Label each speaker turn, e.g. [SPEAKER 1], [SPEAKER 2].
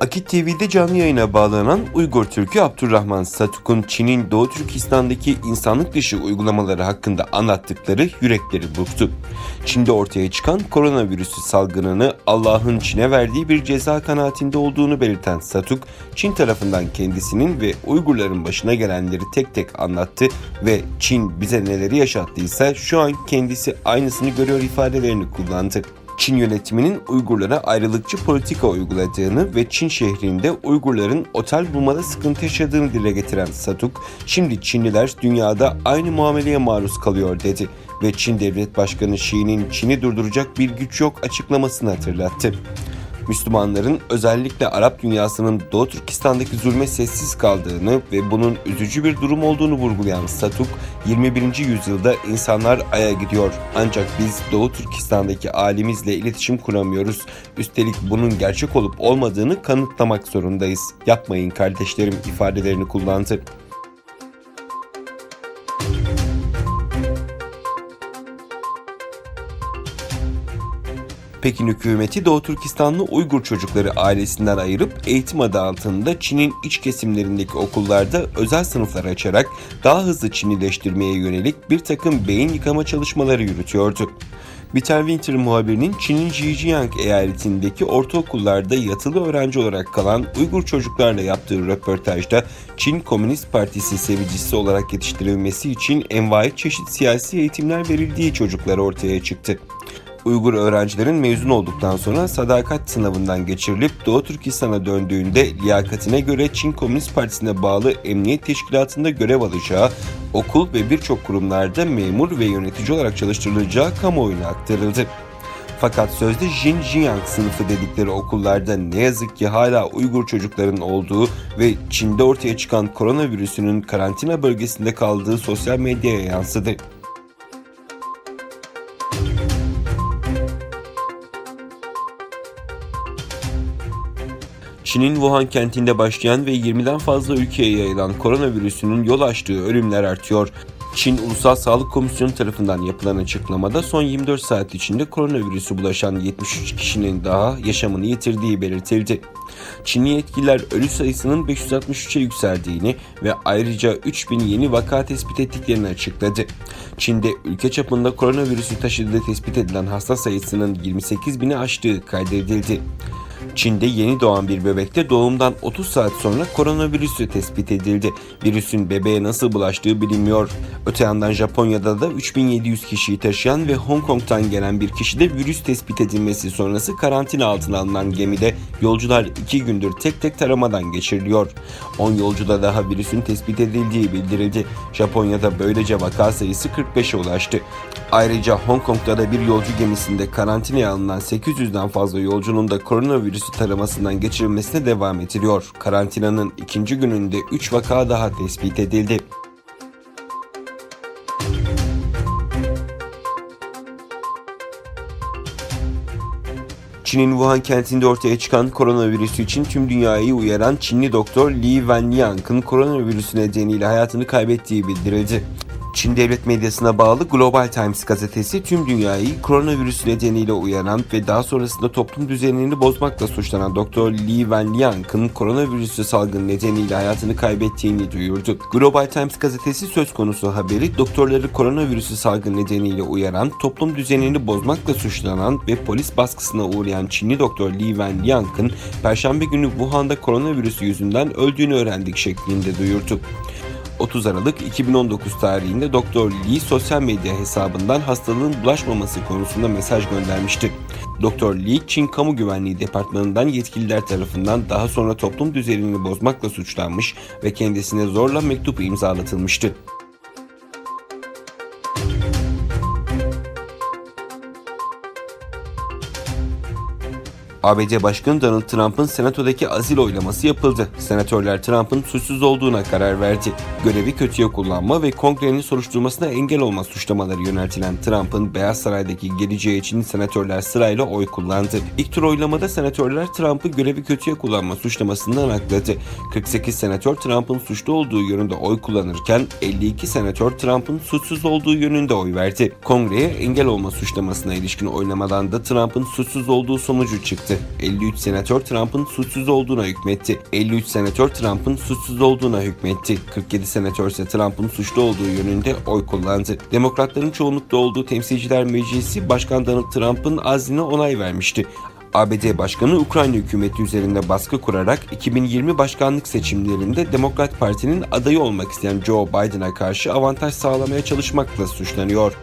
[SPEAKER 1] Akit TV'de canlı yayına bağlanan Uygur Türk'ü Abdurrahman Satuk'un Çin'in Doğu Türkistan'daki insanlık dışı uygulamaları hakkında anlattıkları yürekleri burktu. Çin'de ortaya çıkan koronavirüsü salgınını Allah'ın Çin'e verdiği bir ceza kanaatinde olduğunu belirten Satuk, Çin tarafından kendisinin ve Uygurların başına gelenleri tek tek anlattı ve Çin bize neleri yaşattıysa şu an kendisi aynısını görüyor ifadelerini kullandı. Çin yönetiminin Uygurlara ayrılıkçı politika uyguladığını ve Çin şehrinde Uygurların otel bulmada sıkıntı yaşadığını dile getiren Satuk, şimdi Çinliler dünyada aynı muameleye maruz kalıyor dedi ve Çin Devlet Başkanı Xi'nin Çin'i durduracak bir güç yok açıklamasını hatırlattı. Müslümanların özellikle Arap dünyasının Doğu Türkistan'daki zulme sessiz kaldığını ve bunun üzücü bir durum olduğunu vurgulayan Satuk, 21. yüzyılda insanlar Ay'a gidiyor ancak biz Doğu Türkistan'daki alimizle iletişim kuramıyoruz. Üstelik bunun gerçek olup olmadığını kanıtlamak zorundayız. Yapmayın kardeşlerim ifadelerini kullandı. Pekin hükümeti Doğu Türkistanlı Uygur çocukları ailesinden ayırıp eğitim adı altında Çin'in iç kesimlerindeki okullarda özel sınıflar açarak daha hızlı Çinlileştirmeye yönelik bir takım beyin yıkama çalışmaları yürütüyordu. Bitter Winter muhabirinin Çin'in Zhejiang eyaletindeki ortaokullarda yatılı öğrenci olarak kalan Uygur çocuklarla yaptığı röportajda Çin Komünist Partisi sevicisi olarak yetiştirilmesi için envai çeşit siyasi eğitimler verildiği çocuklar ortaya çıktı. Uygur öğrencilerin mezun olduktan sonra sadakat sınavından geçirilip Doğu Türkistan'a döndüğünde liyakatine göre Çin Komünist Partisi'ne bağlı emniyet teşkilatında görev alacağı, okul ve birçok kurumlarda memur ve yönetici olarak çalıştırılacağı kamuoyuna aktarıldı. Fakat sözde Xinjiang sınıfı dedikleri okullarda ne yazık ki hala Uygur çocukların olduğu ve Çin'de ortaya çıkan koronavirüsünün karantina bölgesinde kaldığı sosyal medyaya yansıdı. Çin'in Wuhan kentinde başlayan ve 20'den fazla ülkeye yayılan koronavirüsünün yol açtığı ölümler artıyor. Çin Ulusal Sağlık Komisyonu tarafından yapılan açıklamada son 24 saat içinde koronavirüsü bulaşan 73 kişinin daha yaşamını yitirdiği belirtildi. Çinli yetkililer ölü sayısının 563'e yükseldiğini ve ayrıca 3000 yeni vaka tespit ettiklerini açıkladı. Çin'de ülke çapında koronavirüsü taşıdığı tespit edilen hasta sayısının 28.000'i aştığı kaydedildi. Çin'de yeni doğan bir bebekte doğumdan 30 saat sonra koronavirüsü tespit edildi. Virüsün bebeğe nasıl bulaştığı bilinmiyor. Öte yandan Japonya'da da 3700 kişiyi taşıyan ve Hong Kong'tan gelen bir kişide virüs tespit edilmesi sonrası karantina altına alınan gemide yolcular 2 gündür tek tek taramadan geçiriliyor. 10 yolcuda daha virüsün tespit edildiği bildirildi. Japonya'da böylece vaka sayısı 45'e ulaştı. Ayrıca Hong Kong'da da bir yolcu gemisinde karantinaya alınan 800'den fazla yolcunun da koronavirüsü taramasından geçirilmesine devam ediliyor. Karantinanın ikinci gününde 3 vaka daha tespit edildi. Çin'in Wuhan kentinde ortaya çıkan koronavirüsü için tüm dünyayı uyaran Çinli doktor Li Wenliang'ın koronavirüsü nedeniyle hayatını kaybettiği bildirildi. Çin devlet medyasına bağlı Global Times gazetesi tüm dünyayı koronavirüsü nedeniyle uyaran ve daha sonrasında toplum düzenini bozmakla suçlanan Dr. Li Wenliang'ın koronavirüsü salgını nedeniyle hayatını kaybettiğini duyurdu. Global Times gazetesi söz konusu haberi doktorları koronavirüsü salgını nedeniyle uyaran, toplum düzenini bozmakla suçlanan ve polis baskısına uğrayan Çinli Dr. Li Wenliang'ın Perşembe günü Wuhan'da koronavirüsü yüzünden öldüğünü öğrendik şeklinde duyurdu. 30 Aralık 2019 tarihinde Dr. Li sosyal medya hesabından hastalığın bulaşmaması konusunda mesaj göndermişti. Dr. Li, Çin Kamu Güvenliği Departmanı'ndan yetkililer tarafından daha sonra toplum düzenini bozmakla suçlanmış ve kendisine zorla mektup imzalatılmıştı. ABD Başkanı Donald Trump'ın Senato'daki azil oylaması yapıldı. Senatörler Trump'ın suçsuz olduğuna karar verdi. Görevi kötüye kullanma ve Kongre'nin soruşturmasına engel olma suçlamaları yöneltilen Trump'ın Beyaz Saray'daki geleceği için senatörler sırayla oy kullandı. İlk tur oylamada senatörler Trump'ı görevi kötüye kullanma suçlamasından akladı. 48 senatör Trump'ın suçlu olduğu yönünde oy kullanırken 52 senatör Trump'ın suçsuz olduğu yönünde oy verdi. Kongre'ye engel olma suçlamasına ilişkin oylamadan da Trump'ın suçsuz olduğu sonucu çıktı. oyladı. 53 senatör Trump'ın suçsuz olduğuna hükmetti. 47 senatör ise Trump'ın suçlu olduğu yönünde oy kullandı. Demokratların çoğunlukta olduğu Temsilciler Meclisi Başkan Donald Trump'ın azline onay vermişti. ABD Başkanı Ukrayna hükümeti üzerinde baskı kurarak 2020 başkanlık seçimlerinde Demokrat Parti'nin adayı olmak isteyen Joe Biden'a karşı avantaj sağlamaya çalışmakla suçlanıyor.